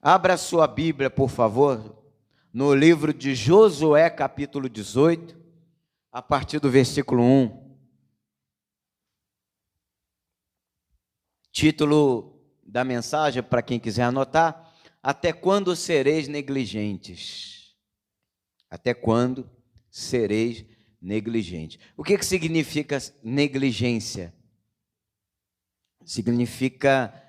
Abra sua Bíblia, por favor, no livro de Josué, capítulo 18, a partir do versículo 1. Título da mensagem, para quem quiser anotar: até quando sereis negligentes? Até quando sereis negligentes? O que significa negligência? Significa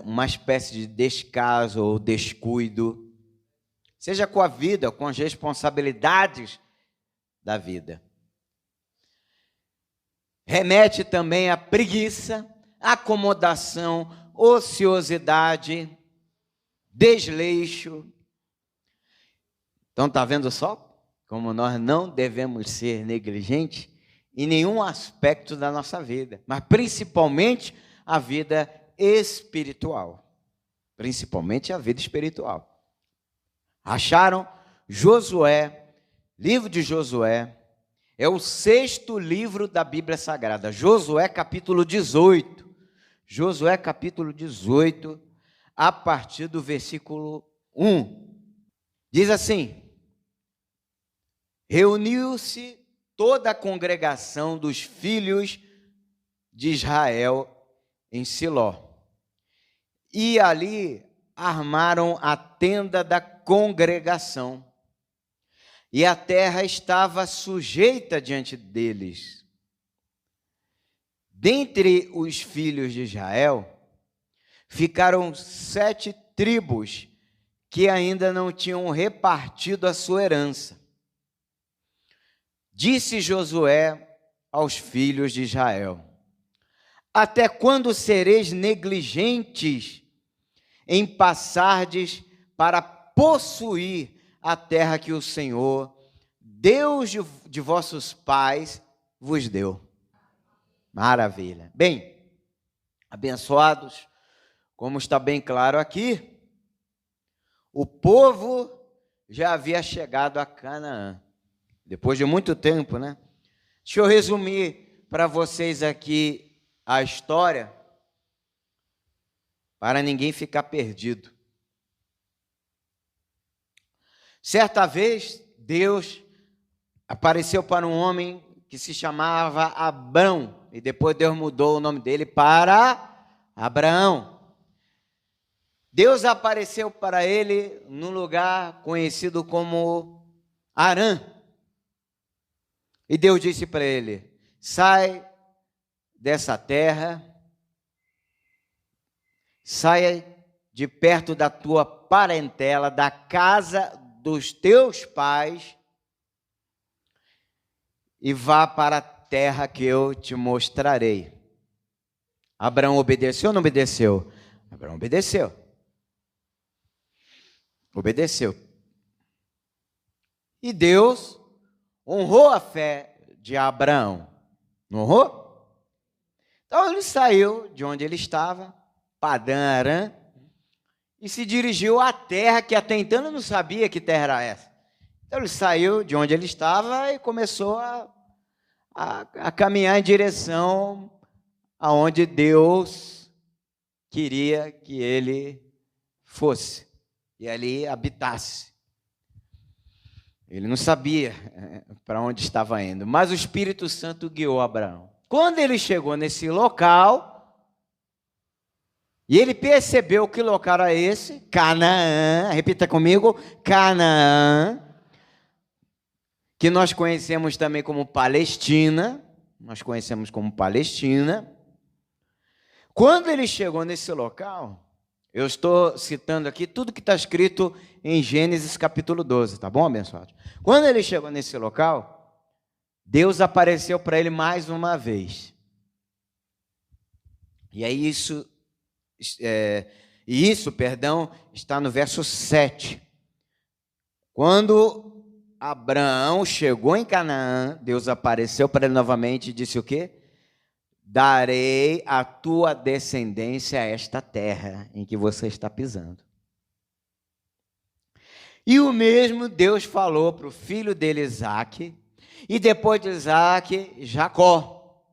uma espécie de descaso ou descuido, seja com a vida, com as responsabilidades da vida. Remete também à preguiça, acomodação, ociosidade, desleixo. Então, está vendo só como nós não devemos ser negligentes em nenhum aspecto da nossa vida, mas principalmente a vida espiritual. Principalmente a vida espiritual. Acharam? Josué, livro de Josué, é o 6º livro da Bíblia Sagrada. Josué capítulo 18. Josué capítulo 18, a partir do versículo 1. Diz assim: reuniu-se toda a congregação dos filhos de Israel em Siló, e ali armaram a tenda da congregação, e a terra estava sujeita diante deles. Dentre os filhos de Israel, ficaram 7 tribos que ainda não tinham repartido a sua herança. Disse Josué aos filhos de Israel: até quando sereis negligentes em passardes para possuir a terra que o Senhor, Deus de vossos pais, vos deu? Maravilha. Bem, abençoados, como está bem claro aqui, o povo já havia chegado a Canaã, depois de muito tempo, né? Deixa eu resumir para vocês aqui a história, para ninguém ficar perdido. Certa vez, Deus apareceu para um homem que se chamava Abrão, e depois Deus mudou o nome dele para Abraão. Deus apareceu para ele num lugar conhecido como Harã, e Deus disse para ele: sai dessa terra, saia de perto da tua parentela, da casa dos teus pais, e vá para a terra que eu te mostrarei. Abraão obedeceu ou não obedeceu? Abraão obedeceu. Obedeceu. E Deus honrou a fé de Abraão. Não honrou? Então ele saiu de onde ele estava, Padã Arã, e se dirigiu à terra que até então ele não sabia que terra era essa. Então ele saiu de onde ele estava e começou a caminhar em direção aonde Deus queria que ele fosse e ali habitasse. Ele não sabia para onde estava indo, mas o Espírito Santo guiou Abraão. Quando ele chegou nesse local, e ele percebeu que local era esse, Canaã, repita comigo, Canaã, que nós conhecemos também como Palestina, Quando ele chegou nesse local, eu estou citando aqui tudo que está escrito em Gênesis capítulo 12, tá bom, abençoado? Quando ele chegou nesse local, Deus apareceu para ele mais uma vez. E aí isso está no verso 7. Quando Abraão chegou em Canaã, Deus apareceu para ele novamente e disse o quê? Darei à tua descendência esta terra em que você está pisando. E o mesmo Deus falou para o filho dele, Isaque, e depois de Isaque, Jacó.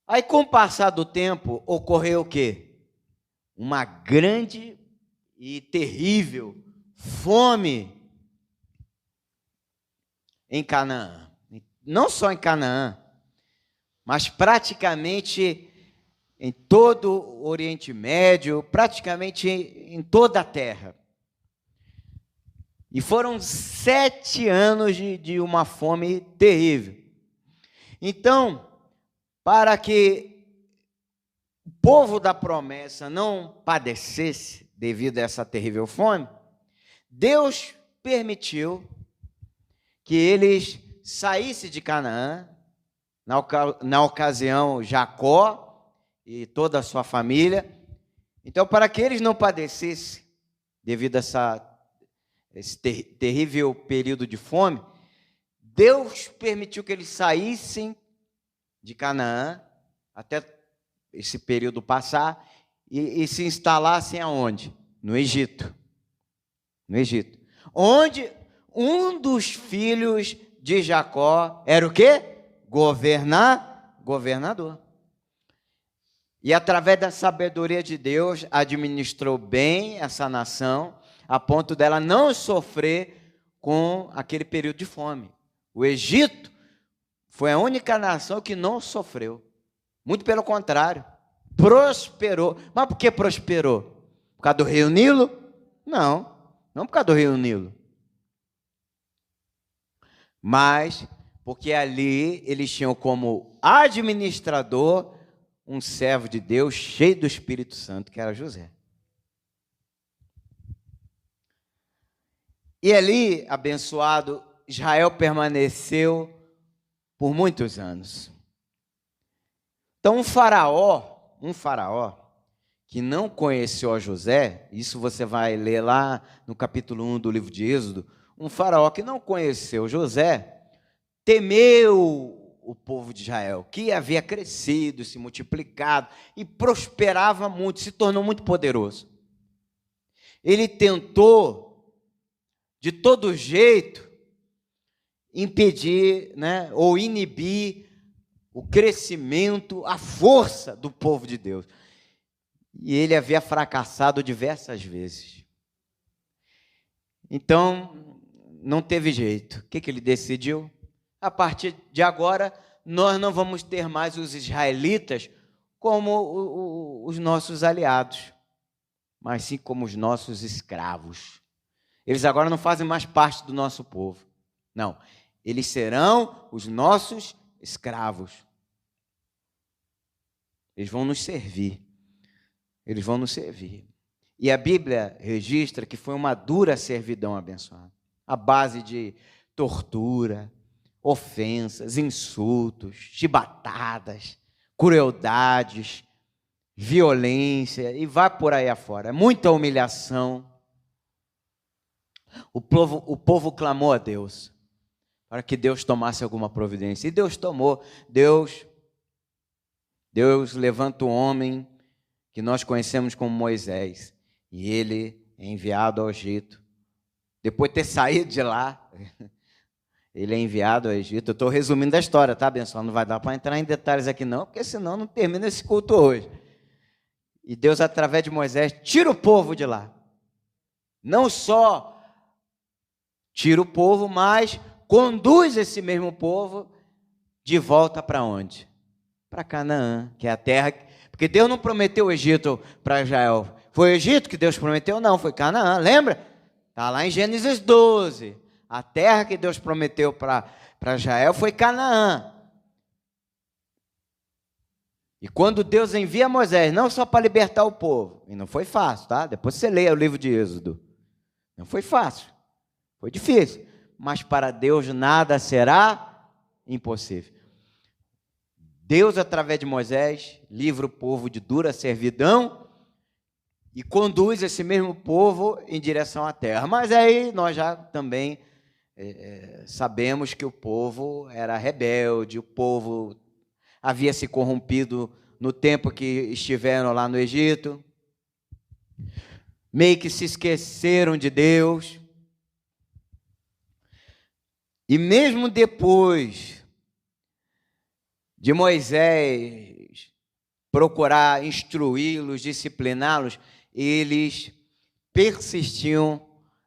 Aí, com o passar do tempo, ocorreu o quê? uma grande e terrível fome em Canaã. Não só em Canaã, mas praticamente em todo o Oriente Médio, praticamente em toda a terra. E foram 7 anos de uma fome terrível. Então, para que o povo da promessa não padecesse devido a essa terrível fome, Deus permitiu que eles saíssem de Canaã, na ocasião Jacó e toda a sua família. Então, para que eles não padecessem devido a esse terrível período de fome, Deus permitiu que eles saíssem de Canaã até esse período passar e se instalassem aonde? No Egito. No Egito. Onde um dos filhos de Jacó era o quê? Governador. E através da sabedoria de Deus, administrou bem essa nação, a ponto dela não sofrer com aquele período de fome. O Egito foi a única nação que não sofreu. Muito pelo contrário, prosperou. Mas por que prosperou? Por causa do rio Nilo? Não por causa do rio Nilo. Mas porque ali eles tinham como administrador um servo de Deus cheio do Espírito Santo, que era José. E ali, abençoado, Israel permaneceu por muitos anos. Então, um faraó que não conheceu a José, isso você vai ler lá no capítulo 1 do livro de Êxodo, um faraó que não conheceu José, temeu o povo de Israel, que havia crescido, se multiplicado e prosperava muito, se tornou muito poderoso. Ele tentou, de todo jeito, impedir, ou inibir o crescimento, a força do povo de Deus. E ele havia fracassado diversas vezes. Então, não teve jeito. O que ele decidiu? A partir de agora, nós não vamos ter mais os israelitas como os nossos aliados, mas sim como os nossos escravos. Eles agora não fazem mais parte do nosso povo. Não, eles serão os nossos escravos. Eles vão nos servir. Eles vão nos servir. E a Bíblia registra que foi uma dura servidão abençoada. À base de tortura, ofensas, insultos, chibatadas, crueldades, violência, e vai por aí afora. Muita humilhação. O povo clamou a Deus para que Deus tomasse alguma providência. E Deus tomou. Deus levanta um homem que nós conhecemos como Moisés. E ele é enviado ao Egito. Depois de ter saído de lá, ele é enviado ao Egito. Eu estou resumindo a história, tá, abençoado? Não vai dar para entrar em detalhes aqui não, porque senão não termina esse culto hoje. E Deus, através de Moisés, tira o povo de lá. Não só tira o povo, mas conduz esse mesmo povo de volta para onde? Para Canaã, que é a terra... Porque Deus não prometeu o Egito para Israel. Foi o Egito que Deus prometeu? Não, foi Canaã, lembra? Está lá em Gênesis 12. A terra que Deus prometeu para Israel foi Canaã. E quando Deus envia Moisés, não só para libertar o povo, e não foi fácil, tá? Depois você leia o livro de Êxodo. Não foi fácil, foi difícil. Mas para Deus nada será impossível. Deus, através de Moisés, livra o povo de dura servidão e conduz esse mesmo povo em direção à terra. Mas aí nós já também sabemos que o povo era rebelde, o povo havia se corrompido no tempo que estiveram lá no Egito, meio que se esqueceram de Deus. E mesmo depois de Moisés procurar instruí-los, discipliná-los, eles persistiam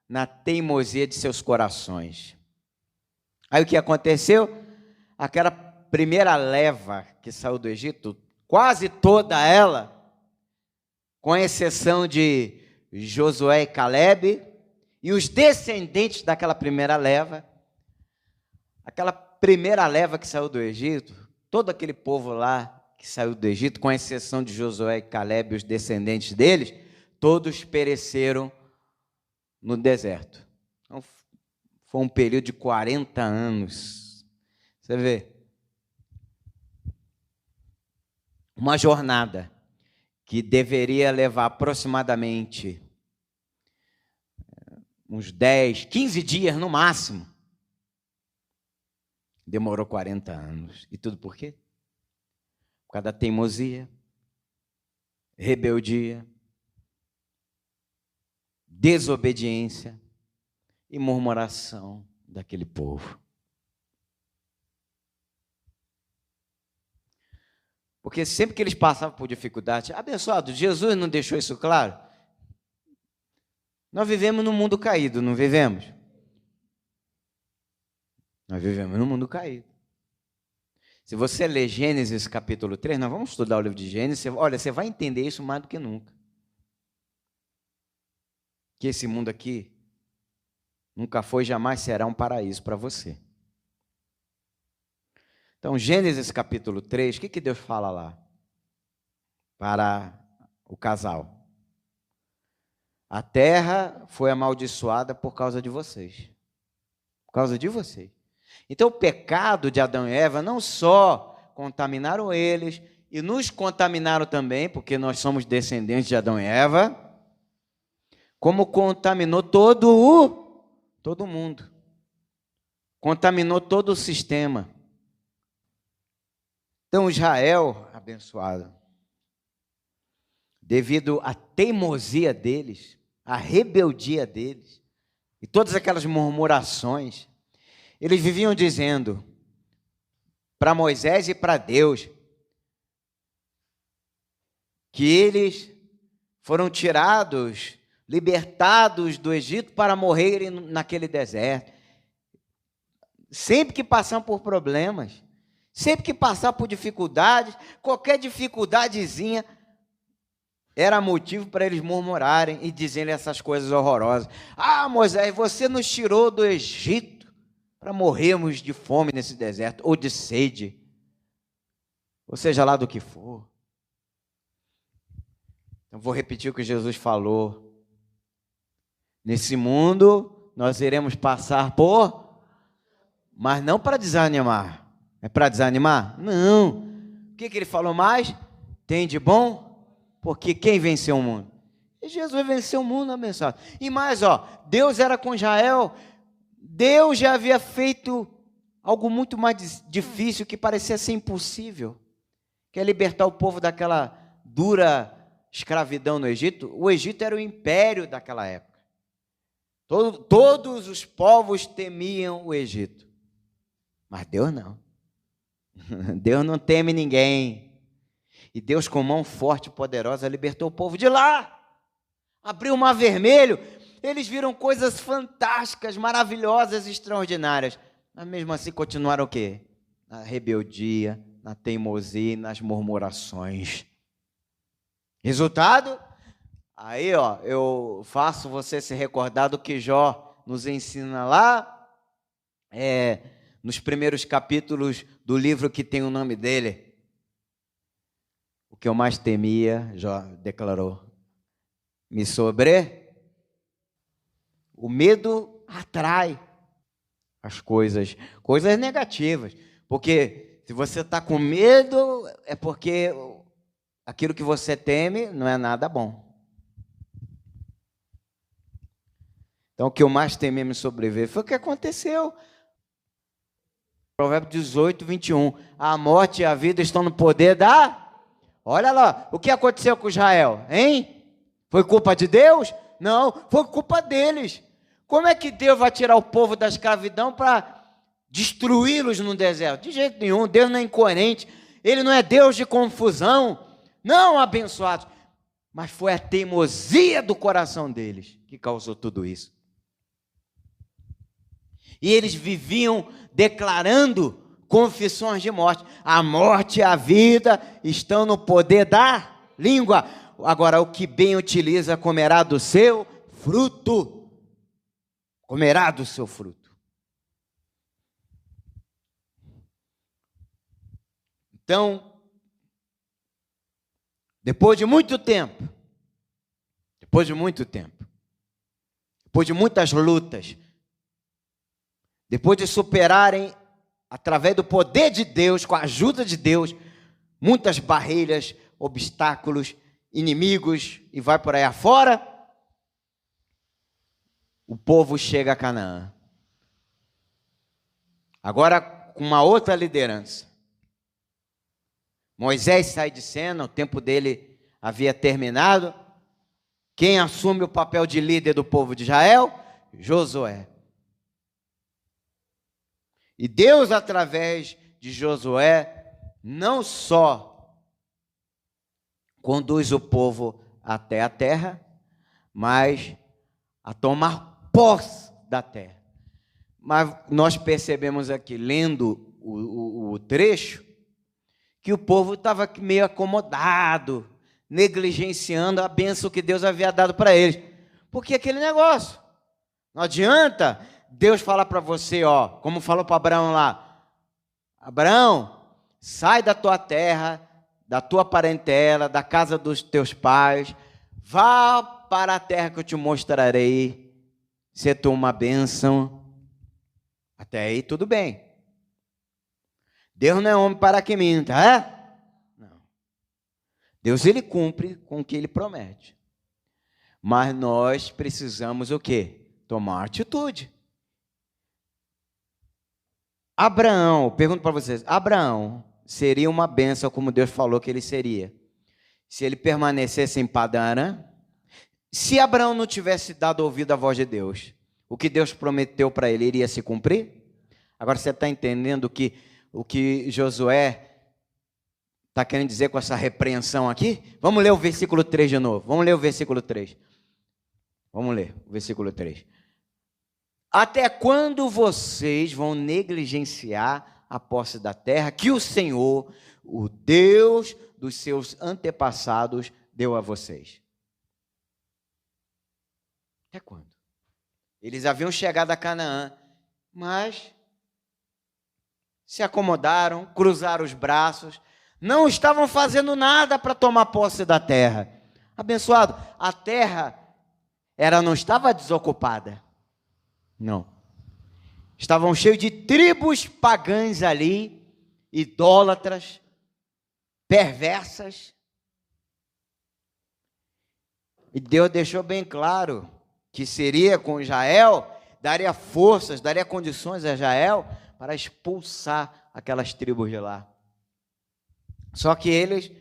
na teimosia de seus corações. Aí o que aconteceu? Aquela primeira leva que saiu do Egito, quase toda ela, com exceção de Josué e Calebe, e os descendentes daquela primeira leva, aquela primeira leva que saiu do Egito, todo aquele povo lá que saiu do Egito, com exceção de Josué e Calebe e os descendentes deles, todos pereceram no deserto. Então, foi um período de 40 anos. Você vê? Uma jornada que deveria levar aproximadamente uns 10, 15 dias no máximo. Demorou 40 anos. E tudo por quê? Por causa da teimosia, rebeldia, desobediência e murmuração daquele povo. Porque sempre que eles passavam por dificuldade, abençoado, Jesus não deixou isso claro? Nós vivemos num mundo caído, não vivemos? Nós vivemos num mundo caído. Se você ler Gênesis capítulo 3, nós vamos estudar o livro de Gênesis, olha, você vai entender isso mais do que nunca. Que esse mundo aqui nunca foi, jamais será um paraíso para você. Então, Gênesis capítulo 3, o que Deus fala lá? Para o casal. A terra foi amaldiçoada por causa de vocês. Por causa de vocês. Então, o pecado de Adão e Eva não só contaminaram eles, e nos contaminaram também, porque nós somos descendentes de Adão e Eva, como contaminou todo mundo. Contaminou todo o sistema. Então, Israel, abençoado, devido à teimosia deles, à rebeldia deles, e todas aquelas murmurações, eles viviam dizendo para Moisés e para Deus que eles foram tirados, libertados do Egito para morrerem naquele deserto. Sempre que passam por problemas, sempre que passar por dificuldades, qualquer dificuldadezinha era motivo para eles murmurarem e dizerem essas coisas horrorosas. Ah, Moisés, você nos tirou do Egito para morrermos de fome nesse deserto, ou de sede, ou seja lá do que for. Então, vou repetir o que Jesus falou. Nesse mundo, nós iremos passar por, mas não para desanimar. É para desanimar? Não. O que ele falou mais? Tem de bom? Porque quem venceu o mundo? E Jesus venceu o mundo, abençoado. E mais, Deus era com Israel. Deus já havia feito algo muito mais difícil, que parecia ser impossível, que é libertar o povo daquela dura escravidão no Egito. O Egito era o império daquela época. Todos os povos temiam o Egito. Mas Deus não. Deus não teme ninguém. E Deus, com mão forte e poderosa, libertou o povo de lá. Abriu o mar vermelho. Eles viram coisas fantásticas, maravilhosas, extraordinárias. Mas mesmo assim continuaram o quê? Na rebeldia, na teimosia, nas murmurações. Resultado? Aí, eu faço você se recordar do que Jó nos ensina lá, nos primeiros capítulos do livro que tem o nome dele. O que eu mais temia, Jó declarou, me sobre. O medo atrai as coisas negativas. Porque se você está com medo, é porque aquilo que você teme não é nada bom. Então, o que eu mais temi me sobreviver foi o que aconteceu. Provérbio 18, 21. A morte e a vida estão no poder da... Olha lá, o que aconteceu com Israel, hein? Foi culpa de Deus? Não, foi culpa deles. Como é que Deus vai tirar o povo da escravidão para destruí-los no deserto? De jeito nenhum, Deus não é incoerente. Ele não é Deus de confusão. não abençoados, mas foi a teimosia do coração deles que causou tudo isso. E eles viviam declarando confissões de morte. A morte e a vida estão no poder da língua. Agora, o que bem utiliza comerá do seu fruto. Comerá do seu fruto. Então, depois de muito tempo, depois de muitas lutas, depois de superarem, através do poder de Deus, com a ajuda de Deus, muitas barreiras, obstáculos, inimigos, e vai por aí afora, o povo chega a Canaã. Agora com uma outra liderança. Moisés sai de cena, o tempo dele havia terminado. Quem assume o papel de líder do povo de Israel? Josué. E Deus, através de Josué, não só conduz o povo até a terra, mas a tomar posse da terra. Mas nós percebemos aqui, lendo o trecho, que o povo estava meio acomodado, negligenciando a bênção que Deus havia dado para eles. Porque aquele negócio, não adianta Deus falar para você, ó, como falou para Abraão lá: Abraão, sai da tua terra, da tua parentela, da casa dos teus pais, vá para a terra que eu te mostrarei, ser tu uma bênção. Até aí tudo bem. Deus não é homem para que minta, é? Não. Deus, ele cumpre com o que ele promete. Mas nós precisamos o quê? Tomar atitude. Abraão, pergunto para vocês, Abraão seria uma bênção como Deus falou que ele seria, se ele permanecesse em Padã Arã? Se Abraão não tivesse dado ouvido à voz de Deus, o que Deus prometeu para ele iria se cumprir? Agora você está entendendo o que Josué está querendo dizer com essa repreensão aqui? Vamos ler o versículo 3 de novo. Vamos ler o versículo 3. Vamos ler o versículo 3. Até quando vocês vão negligenciar a posse da terra que o Senhor, o Deus dos seus antepassados, deu a vocês? Até quando? Eles haviam chegado a Canaã, mas se acomodaram, cruzaram os braços, não estavam fazendo nada para tomar posse da terra. Abençoado, a terra não estava desocupada. Não. Estavam cheios de tribos pagãs ali, idólatras, perversas. E Deus deixou bem claro que seria com Israel, daria forças, daria condições a Israel para expulsar aquelas tribos de lá. Só que eles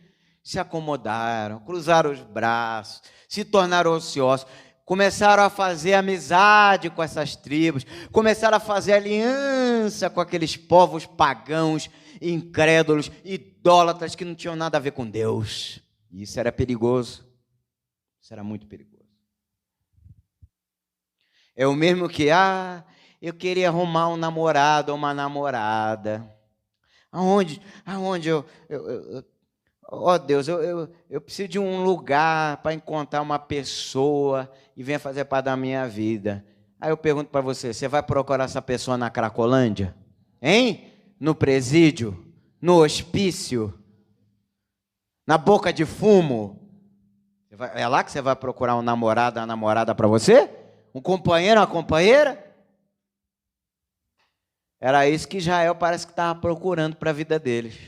se acomodaram, cruzaram os braços, se tornaram ociosos, começaram a fazer amizade com essas tribos, começaram a fazer aliança com aqueles povos pagãos, incrédulos, idólatras, que não tinham nada a ver com Deus. E isso era perigoso. Isso era muito perigoso. É o mesmo que, eu queria arrumar um namorado ou uma namorada. Aonde ó Deus, eu preciso de um lugar para encontrar uma pessoa e venha fazer parte da minha vida. Aí eu pergunto para você vai procurar essa pessoa na Cracolândia? Hein? No presídio? No hospício? Na boca de fumo? É lá que você vai procurar um namorado, uma namorada para você? Um companheiro, uma companheira? Era isso que Israel parece que estava procurando para a vida deles.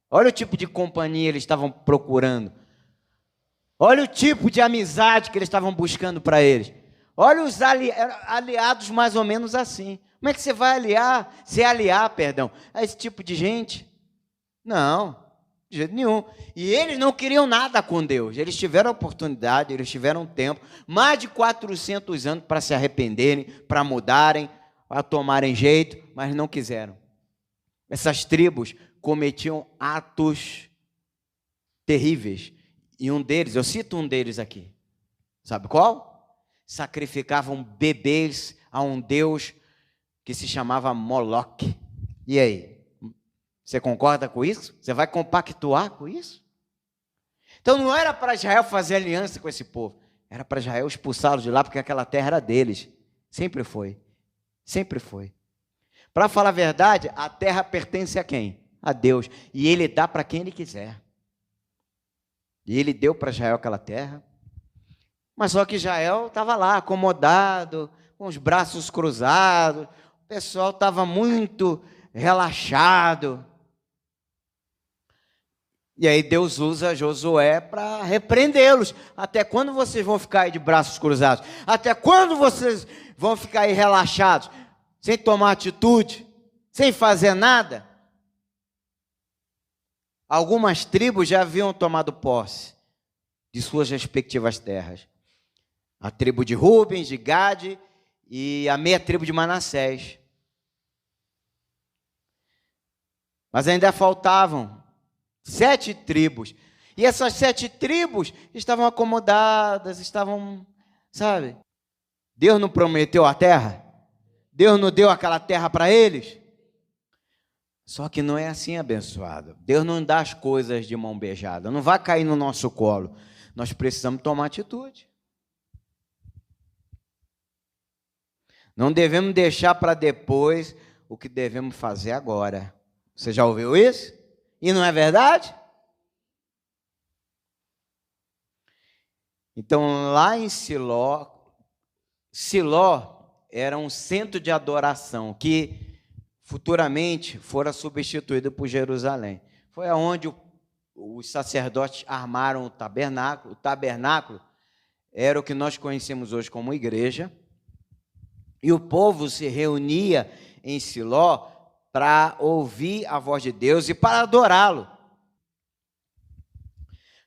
Olha o tipo de companhia eles estavam procurando. Olha o tipo de amizade que eles estavam buscando para eles. Olha os aliados mais ou menos assim. Como é que você vai se aliar a esse tipo de gente? Não, de jeito nenhum. E eles não queriam nada com Deus. Eles tiveram oportunidade, eles tiveram tempo, mais de 400 anos para se arrependerem, para mudarem, para tomarem jeito, mas não quiseram. Essas tribos cometiam atos terríveis. E um deles, eu cito um deles aqui. Sabe qual? Sacrificavam bebês a um deus que se chamava Moloque. E aí? Você concorda com isso? Você vai compactuar com isso? Então não era para Israel fazer aliança com esse povo. Era para Israel expulsá-los de lá, porque aquela terra era deles. Sempre foi. Sempre foi. Para falar a verdade, a terra pertence a quem? A Deus. E Ele dá para quem Ele quiser. E Ele deu para Israel aquela terra. Mas só que Israel estava lá, acomodado, com os braços cruzados. O pessoal estava muito relaxado. E aí Deus usa Josué para repreendê-los. Até quando vocês vão ficar aí de braços cruzados? Até quando vocês vão ficar aí relaxados? Sem tomar atitude? Sem fazer nada? Algumas tribos já haviam tomado posse de suas respectivas terras. A tribo de Rubens, de Gade e a meia tribo de Manassés. Mas ainda faltavam 7 tribos. E essas 7 tribos estavam acomodadas, estavam, sabe? Deus não prometeu a terra? Deus não deu aquela terra para eles? Só que não é assim, abençoado. Deus não dá as coisas de mão beijada. Não vai cair no nosso colo. Nós precisamos tomar atitude. Não devemos deixar para depois o que devemos fazer agora. Você já ouviu isso? E não é verdade? Então, lá em Siló, Siló era um centro de adoração que futuramente fora substituído por Jerusalém. Foi aonde os sacerdotes armaram o tabernáculo. O tabernáculo era o que nós conhecemos hoje como igreja. E o povo se reunia em Siló para ouvir a voz de Deus e para adorá-lo.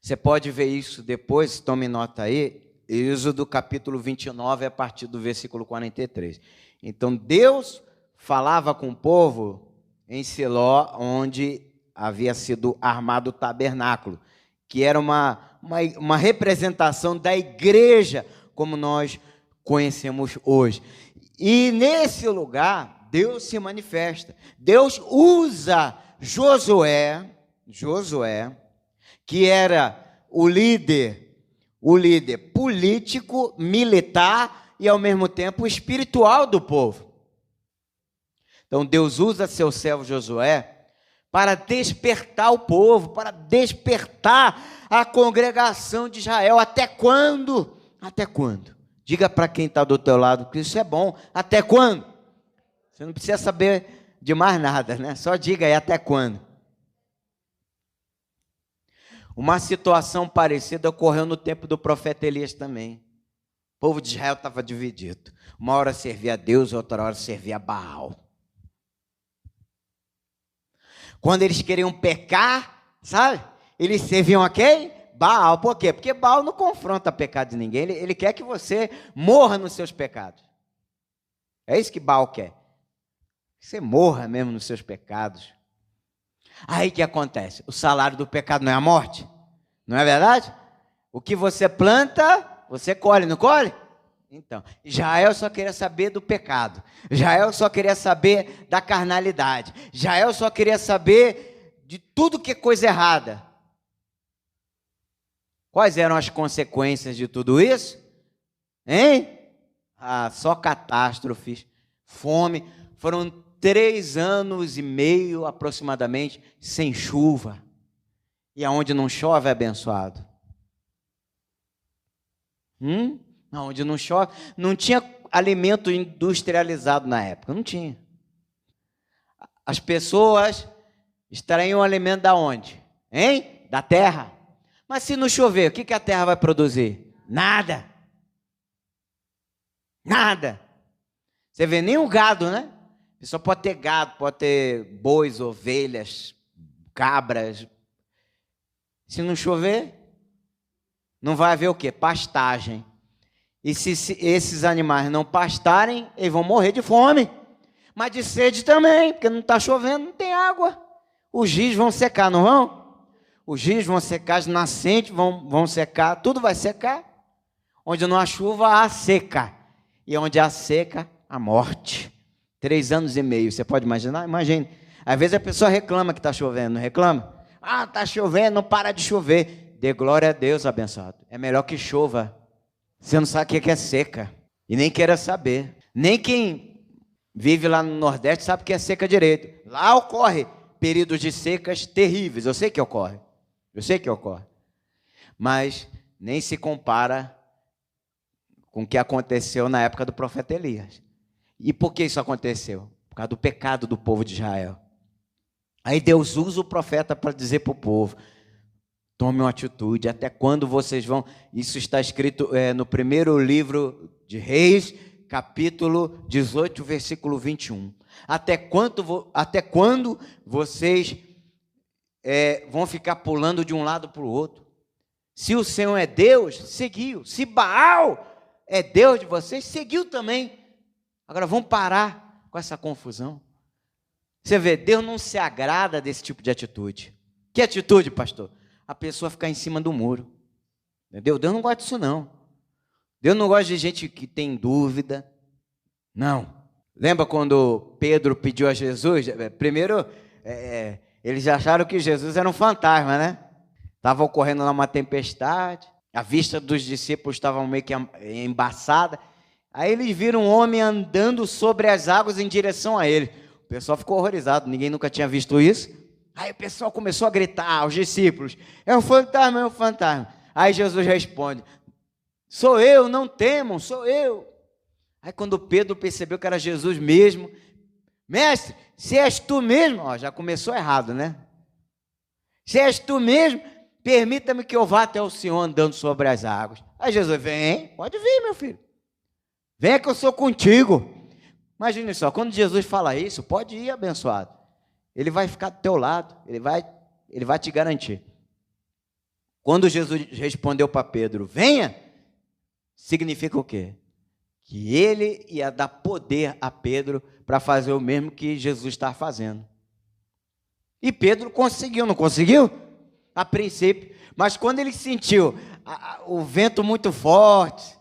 Você pode ver isso depois, tome nota aí, Êxodo capítulo 29, a partir do versículo 43. Então, Deus falava com o povo em Siló, onde havia sido armado o tabernáculo, que era uma representação da igreja, como nós conhecemos hoje. E nesse lugar, Deus se manifesta. Deus usa Josué, que era o líder político, militar e, ao mesmo tempo, espiritual do povo. Então, Deus usa seu servo Josué para despertar o povo, para despertar a congregação de Israel. Até quando? Até quando? Diga para quem está do teu lado que isso é bom. Até quando? Você não precisa saber de mais nada, né? Só diga aí até quando. Uma situação parecida ocorreu no tempo do profeta Elias também. O povo de Israel estava dividido. Uma hora servia a Deus, outra hora servia a Baal. Quando eles queriam pecar, sabe? Eles serviam a quem? Baal. Por quê? Porque Baal não confronta pecado de ninguém. Ele quer que você morra nos seus pecados. É isso que Baal quer. Que você morra mesmo nos seus pecados. Aí o que acontece? O salário do pecado não é a morte? Não é verdade? O que você planta, você colhe, não colhe? Então, Israel só queria saber do pecado. Israel só queria saber da carnalidade. Israel só queria saber de tudo que é coisa errada. Quais eram as consequências de tudo isso? Hein? Só catástrofes, fome. Foram 3 anos e meio, aproximadamente, sem chuva. E aonde não chove é abençoado. Aonde não chove, não tinha alimento industrializado na época, não tinha. As pessoas extraíam o alimento da onde? Hein? Da terra. Mas se não chover, o que a terra vai produzir? Nada. Nada. Você vê, nem o gado, né? A pessoa pode ter gado, pode ter bois, ovelhas, cabras. Se não chover, não vai haver o quê? Pastagem. E se esses animais não pastarem, eles vão morrer de fome. Mas de sede também, porque não está chovendo, não tem água. Os rios vão secar, não vão? os rios vão secar, as nascentes vão secar, tudo vai secar. Onde não há chuva, há seca. E onde há seca, há morte. 3 anos e meio, você pode imaginar? Imagine. Às vezes a pessoa reclama que está chovendo, não reclama? Ah, está chovendo, não para de chover. Dê glória a Deus, abençoado. É melhor que chova. Você não sabe o que é seca. E nem queira saber. Nem quem vive lá no Nordeste sabe o que é seca direito. Lá ocorre períodos de secas terríveis. Eu sei que ocorre. Mas nem se compara com o que aconteceu na época do profeta Elias. E por que isso aconteceu? Por causa do pecado do povo de Israel. Aí Deus usa o profeta para dizer para o povo: tome uma atitude, até quando vocês vão... Isso está escrito no primeiro livro de Reis, capítulo 18, versículo 21. Até quando vocês vão ficar pulando de um lado para o outro? Se o Senhor é Deus, seguiu. Se Baal é Deus de vocês, seguiu também. Agora vamos parar com essa confusão. Você vê, Deus não se agrada desse tipo de atitude. Que atitude, pastor? A pessoa ficar em cima do muro. Entendeu? Deus não gosta disso, não. Deus não gosta de gente que tem dúvida. Não. Lembra quando Pedro pediu a Jesus? Primeiro, eles acharam que Jesus era um fantasma, né? Estava ocorrendo lá uma tempestade. A vista dos discípulos estava meio que embaçada. Aí eles viram um homem andando sobre as águas em direção a ele. O pessoal ficou horrorizado, ninguém nunca tinha visto isso. Aí o pessoal começou a gritar, os discípulos: é um fantasma, é um fantasma. Aí Jesus responde: sou eu, não temam, sou eu. Aí quando Pedro percebeu que era Jesus mesmo: mestre, se és tu mesmo, já começou errado, né? Se és tu mesmo, permita-me que eu vá até o Senhor andando sobre as águas. Aí Jesus: vem, pode vir, meu filho. Venha que eu sou contigo. Imagine só, quando Jesus fala isso, pode ir, abençoado. Ele vai ficar do teu lado, ele vai te garantir. Quando Jesus respondeu para Pedro: venha, significa o quê? Que ele ia dar poder a Pedro para fazer o mesmo que Jesus está fazendo. E Pedro conseguiu, não conseguiu? A princípio. Mas quando ele sentiu o vento muito forte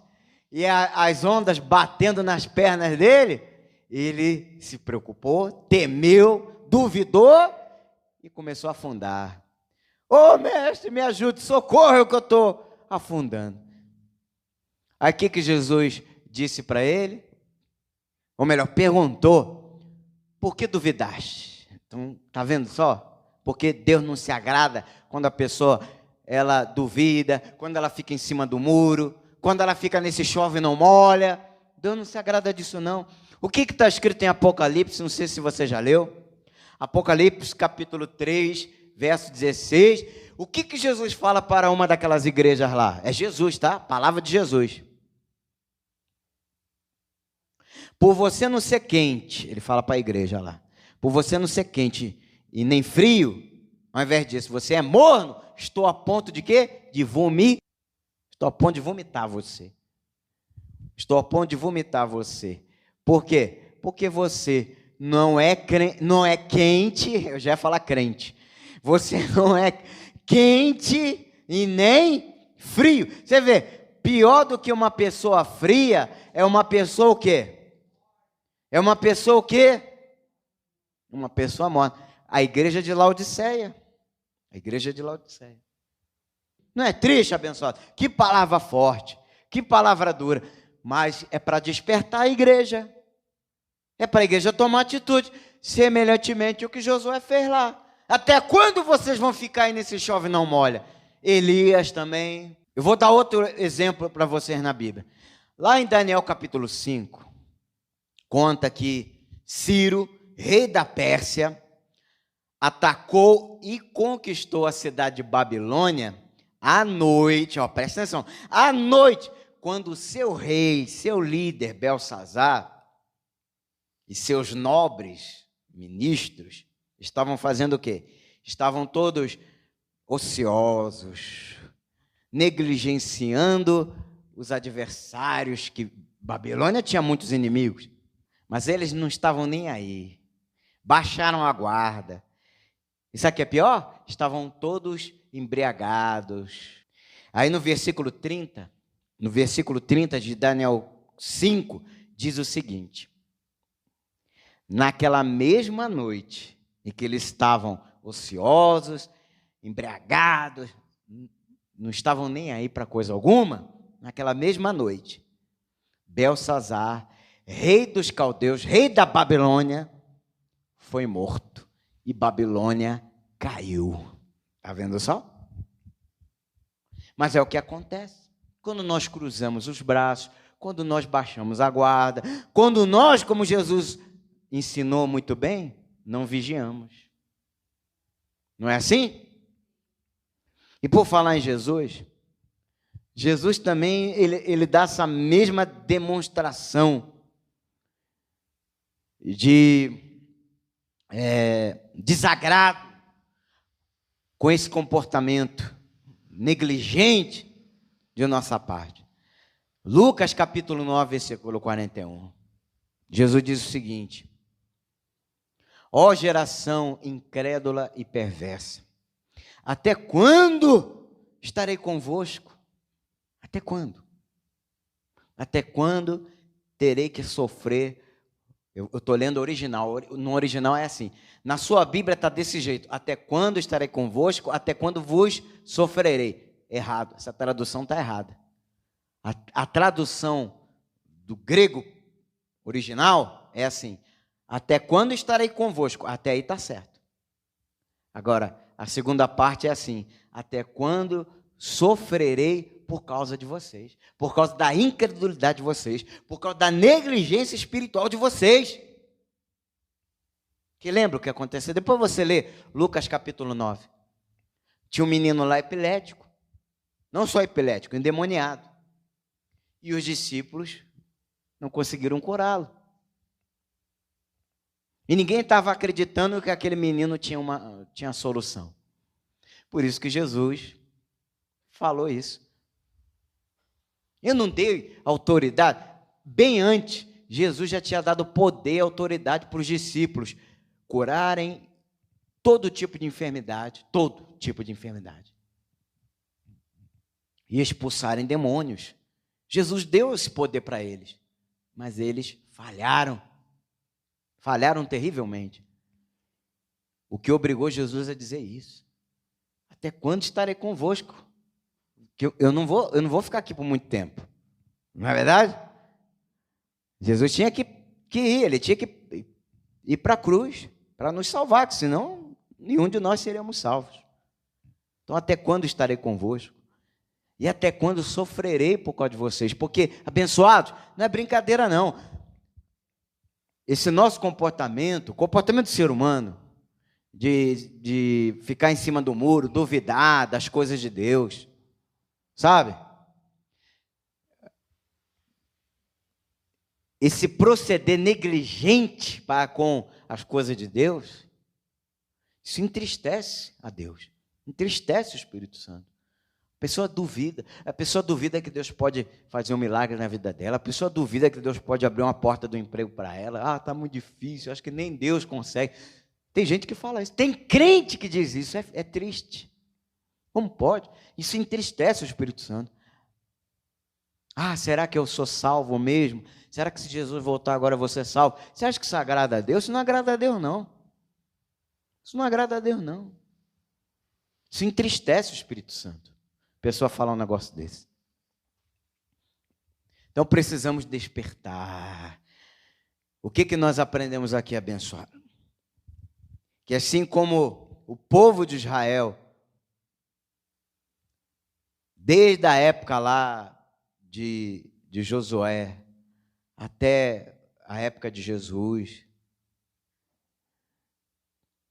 e as ondas batendo nas pernas dele, ele se preocupou, temeu, duvidou e começou a afundar. Ô mestre, me ajude, socorro que eu estou afundando. Aí o que Jesus disse para ele? Ou melhor, perguntou: por que duvidaste? Então, está vendo só? Porque Deus não se agrada quando a pessoa ela duvida, quando ela fica em cima do muro, quando ela fica nesse chove e não molha. Deus não se agrada disso, não. O que está escrito em Apocalipse? Não sei se você já leu. Apocalipse, capítulo 3, verso 16. O que Jesus fala para uma daquelas igrejas lá? É Jesus, tá? Palavra de Jesus. Por você não ser quente, ele fala para a igreja lá. Por você não ser quente e nem frio, ao invés disso, você é morno, estou a ponto de quê? De vomitar. Estou a ponto de vomitar você. Estou a ponto de vomitar você. Por quê? Porque você não é quente, eu já ia falar crente. Você não é quente e nem frio. Você vê, pior do que uma pessoa fria é uma pessoa o quê? É uma pessoa o quê? Uma pessoa morta. A igreja de Laodiceia. A igreja de Laodiceia. Não é triste, abençoado? Que palavra forte, que palavra dura. Mas é para despertar a igreja. É para a igreja tomar atitude. Semelhantemente o que Josué fez lá. Até quando vocês vão ficar aí nesse chove e não molha? Elias também. Eu vou dar outro exemplo para vocês na Bíblia. Lá em Daniel capítulo 5, conta que Ciro, rei da Pérsia, atacou e conquistou a cidade de Babilônia à noite. Presta atenção. À noite, quando o seu rei, seu líder, Belsazar, e seus nobres ministros estavam fazendo o quê? Estavam todos ociosos, negligenciando os adversários, que Babilônia tinha muitos inimigos, mas eles não estavam nem aí. Baixaram a guarda. E sabe o que é pior? Estavam todos embriagados. Aí no versículo 30 de Daniel 5, diz o seguinte: naquela mesma noite em que eles estavam ociosos, embriagados, não estavam nem aí para coisa alguma, naquela mesma noite, Belsazar, rei dos caldeus, rei da Babilônia, foi morto e Babilônia caiu. Está vendo só? Mas é o que acontece quando nós cruzamos os braços, quando nós baixamos a guarda, quando nós, como Jesus ensinou muito bem, não vigiamos. Não é assim? E por falar em Jesus, Jesus também ele dá essa mesma demonstração de desagrado com esse comportamento negligente de nossa parte. Lucas capítulo 9, versículo 41. Jesus diz o seguinte: ó geração incrédula e perversa, até quando estarei convosco? Até quando? Até quando terei que sofrer? Eu estou lendo o original. No original é assim. Na sua Bíblia está desse jeito: até quando estarei convosco? Até quando vos sofrerei? Errado. Essa tradução está errada. A tradução do grego original é assim: até quando estarei convosco? Até aí está certo. Agora, a segunda parte é assim: até quando sofrerei por causa de vocês, por causa da incredulidade de vocês, por causa da negligência espiritual de vocês. Que lembra o que aconteceu? Depois você lê Lucas capítulo 9. Tinha um menino lá epilético, não só epilético, endemoniado. E os discípulos não conseguiram curá-lo. E ninguém estava acreditando que aquele menino tinha solução. Por isso que Jesus falou isso. Eu não dei autoridade. Bem antes, Jesus já tinha dado poder e autoridade para os discípulos curarem todo tipo de enfermidade, e expulsarem demônios. Jesus deu esse poder para eles, mas eles falharam terrivelmente. O que obrigou Jesus a dizer isso: até quando estarei convosco? Que eu não vou ficar aqui por muito tempo. Não é verdade? Jesus tinha que ir, ele tinha que ir para a cruz para nos salvar, senão nenhum de nós seríamos salvos. Então, até quando estarei convosco? E até quando sofrerei por causa de vocês? Porque, abençoados, não é brincadeira não. Esse nosso comportamento, o comportamento do ser humano, de ficar em cima do muro, duvidar das coisas de Deus, sabe? Esse proceder negligente para com as coisas de Deus, isso entristece a Deus, entristece o Espírito Santo. A pessoa duvida que Deus pode fazer um milagre na vida dela, a pessoa duvida que Deus pode abrir uma porta do emprego para ela. Está muito difícil, acho que nem Deus consegue. Tem gente que fala isso, tem crente que diz isso, é triste. Como pode? Isso entristece o Espírito Santo. Será que eu sou salvo mesmo? Será que se Jesus voltar agora eu vou ser salvo? Você acha que isso agrada a Deus? Isso não agrada a Deus, não. Isso não agrada a Deus, não. Isso entristece o Espírito Santo. A pessoa fala um negócio desse. Então precisamos despertar. O que nós aprendemos aqui, abençoado? Que assim como o povo de Israel, desde a época lá de Josué até a época de Jesus,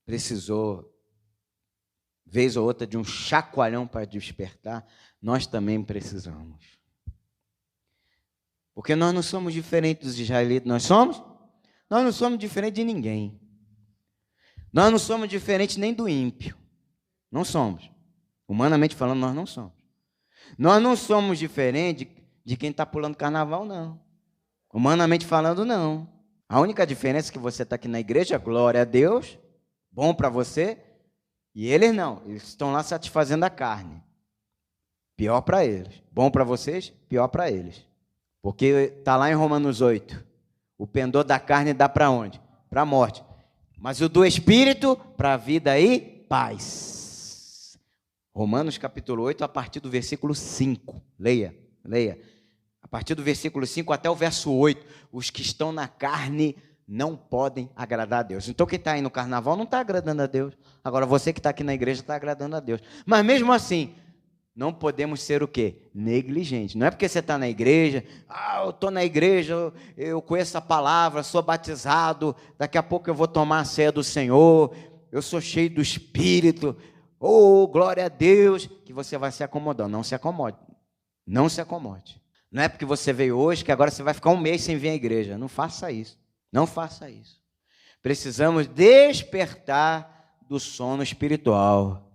precisou, vez ou outra, de um chacoalhão para despertar, nós também precisamos. Porque nós não somos diferentes dos israelitas, nós não somos diferentes de ninguém. Nós não somos diferentes nem do ímpio. Não somos. Humanamente falando, nós não somos. Nós não somos diferentes de quem está pulando carnaval, não. Humanamente falando, não. A única diferença é que você está aqui na igreja, glória a Deus, bom para você, E eles não, eles estão lá satisfazendo a carne. Pior para eles. Bom para vocês, pior para eles. Porque está lá em Romanos 8. O pendor da carne dá para onde? Para a morte. Mas o do Espírito, para a vida e paz. Romanos capítulo 8, a partir do versículo 5. Leia. A partir do versículo 5 até o verso 8. Os que estão na carne não podem agradar a Deus. Então quem está aí no carnaval não está agradando a Deus. Agora você que está aqui na igreja está agradando a Deus. Mas mesmo assim, não podemos ser o quê? Negligentes. Não é porque você está na igreja, eu estou na igreja, eu conheço a palavra, sou batizado, daqui a pouco eu vou tomar a ceia do Senhor, eu sou cheio do Espírito, glória a Deus, que você vai se acomodando. Não se acomode. Não se acomode. Não é porque você veio hoje que agora você vai ficar um mês sem vir à igreja. Não faça isso. Não faça isso. Precisamos despertar do sono espiritual.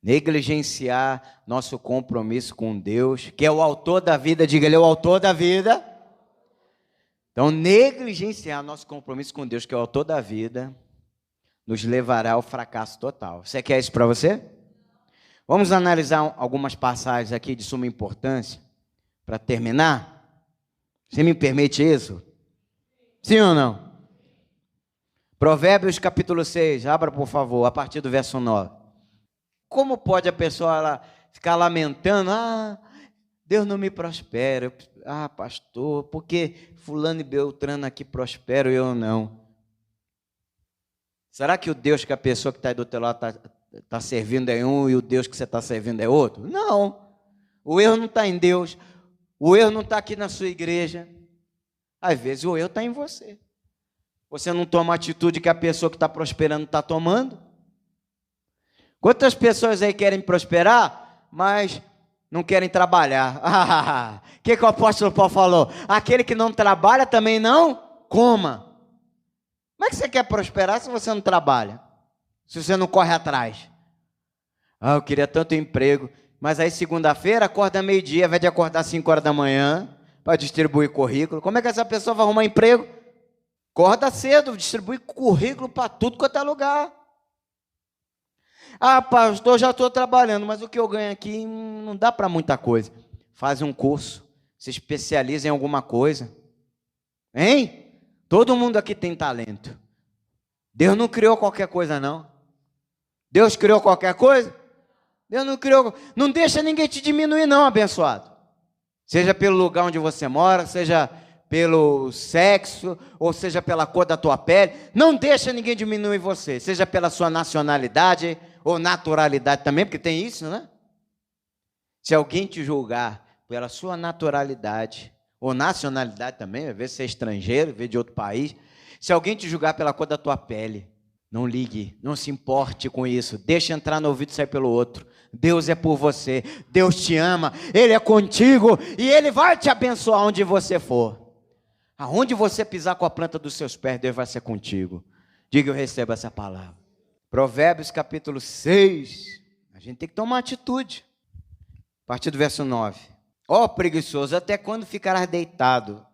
Negligenciar nosso compromisso com Deus, que é o autor da vida. Diga, ele é o autor da vida. Então, negligenciar nosso compromisso com Deus, que é o autor da vida, nos levará ao fracasso total. Você quer isso para você? Vamos analisar algumas passagens aqui de suma importância para terminar. Você me permite isso? Sim ou não? Provérbios capítulo 6, abra por favor, a partir do verso 9. Como pode a pessoa ficar lamentando, Deus não me prospera, pastor, porque fulano e beltrano aqui prosperam e eu não? Será que o Deus que a pessoa que está aí do teu lado está servindo é um e o Deus que você está servindo é outro? Não, o erro não está em Deus, o erro não está aqui na sua igreja, às vezes o erro está em você. Você não toma a atitude que a pessoa que está prosperando está tomando? Quantas pessoas aí querem prosperar, mas não querem trabalhar? O que o apóstolo Paulo falou? Aquele que não trabalha também não coma. Como é que você quer prosperar se você não trabalha? Se você não corre atrás? Eu queria tanto emprego, mas aí segunda-feira acorda meio-dia, ao invés de acordar 5 horas da manhã, para distribuir currículo. Como é que essa pessoa vai arrumar emprego? Acorda cedo, distribui currículo para tudo quanto é lugar. Pastor, já estou trabalhando, mas o que eu ganho aqui não dá para muita coisa. Faz um curso, se especializa em alguma coisa. Hein? Todo mundo aqui tem talento. Deus não criou qualquer coisa, não. Deus criou qualquer coisa? Deus não criou. Não deixa ninguém te diminuir, não, abençoado. Seja pelo lugar onde você mora, seja pelo sexo, ou seja pela cor da tua pele. Não deixa ninguém diminuir você. Seja pela sua nacionalidade ou naturalidade também, porque tem isso, né? Se alguém te julgar pela sua naturalidade, ou nacionalidade também, às vezes você é estrangeiro, veio de outro país, se alguém te julgar pela cor da tua pele, não ligue, não se importe com isso, deixa entrar no ouvido e sair pelo outro. Deus é por você, Deus te ama, Ele é contigo, e Ele vai te abençoar onde você for. Aonde você pisar com a planta dos seus pés, Deus vai ser contigo. Diga, eu recebo essa palavra. Provérbios capítulo 6, a gente tem que tomar atitude. A partir do verso 9. Preguiçoso, até quando ficarás deitado?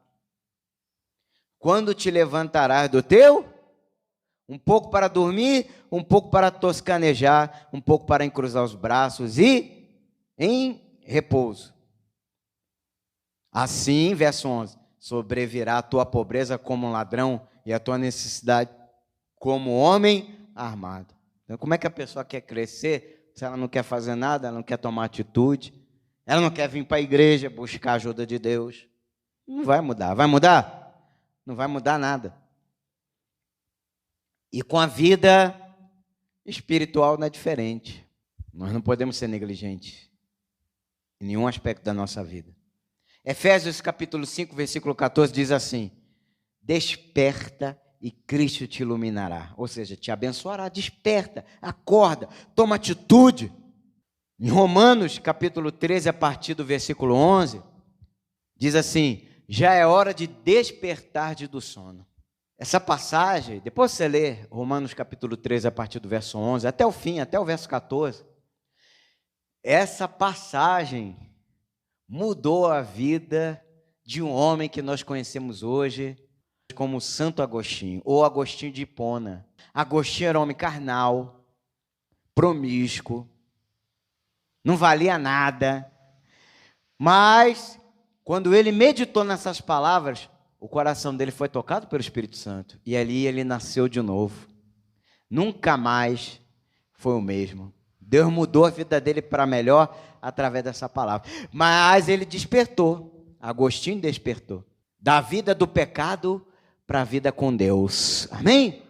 Quando te levantarás do teu? Um pouco para dormir, um pouco para toscanejar, um pouco para encruzar os braços e em repouso. Assim, verso 11, sobrevirá a tua pobreza como um ladrão e a tua necessidade como homem armado. Então, como é que a pessoa quer crescer se ela não quer fazer nada, ela não quer tomar atitude, ela não quer vir para a igreja buscar a ajuda de Deus? Não vai mudar. Vai mudar? Não vai mudar nada. E com a vida espiritual não é diferente. Nós não podemos ser negligentes em nenhum aspecto da nossa vida. Efésios capítulo 5, versículo 14 diz assim: desperta e Cristo te iluminará. Ou seja, te abençoará. Desperta, acorda, toma atitude. Em Romanos capítulo 13, a partir do versículo 11, diz assim: já é hora de despertar do sono. Essa passagem, depois você lê Romanos capítulo 13, a partir do verso 11, até o fim, até o verso 14, essa passagem mudou a vida de um homem que nós conhecemos hoje como Santo Agostinho, ou Agostinho de Hipona. Agostinho era um homem carnal, promíscuo, não valia nada. Mas, quando ele meditou nessas palavras, o coração dele foi tocado pelo Espírito Santo. E ali ele nasceu de novo. Nunca mais foi o mesmo. Deus mudou a vida dele para melhor através dessa palavra. Mas ele despertou. Agostinho despertou. Da vida do pecado para a vida com Deus. Amém?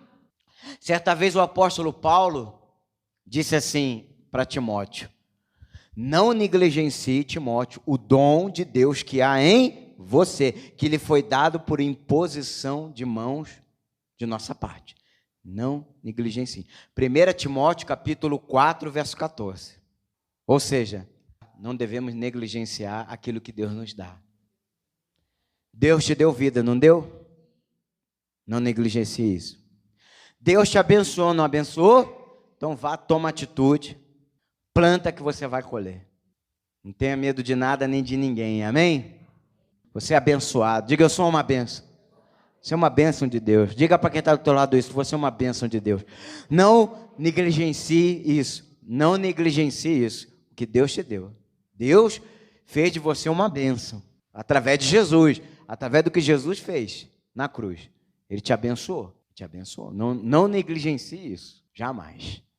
Certa vez o apóstolo Paulo disse assim para Timóteo: não negligencie, Timóteo, o dom de Deus que há em você, que lhe foi dado por imposição de mãos de nossa parte. Não negligencie. 1 Timóteo capítulo 4, verso 14. Ou seja, não devemos negligenciar aquilo que Deus nos dá. Deus te deu vida, não deu? Não negligencie isso. Deus te abençoou, não abençoou? Então vá, toma atitude, planta que você vai colher. Não tenha medo de nada nem de ninguém, amém? Você é abençoado. Diga, eu sou uma bênção. Você é uma bênção de Deus. Diga para quem está do teu lado isso, você é uma bênção de Deus. Não negligencie isso. Não negligencie isso, o que Deus te deu. Deus fez de você uma bênção, através de Jesus, através do que Jesus fez na cruz. Ele te abençoou, te abençoou. Não negligencie isso, jamais.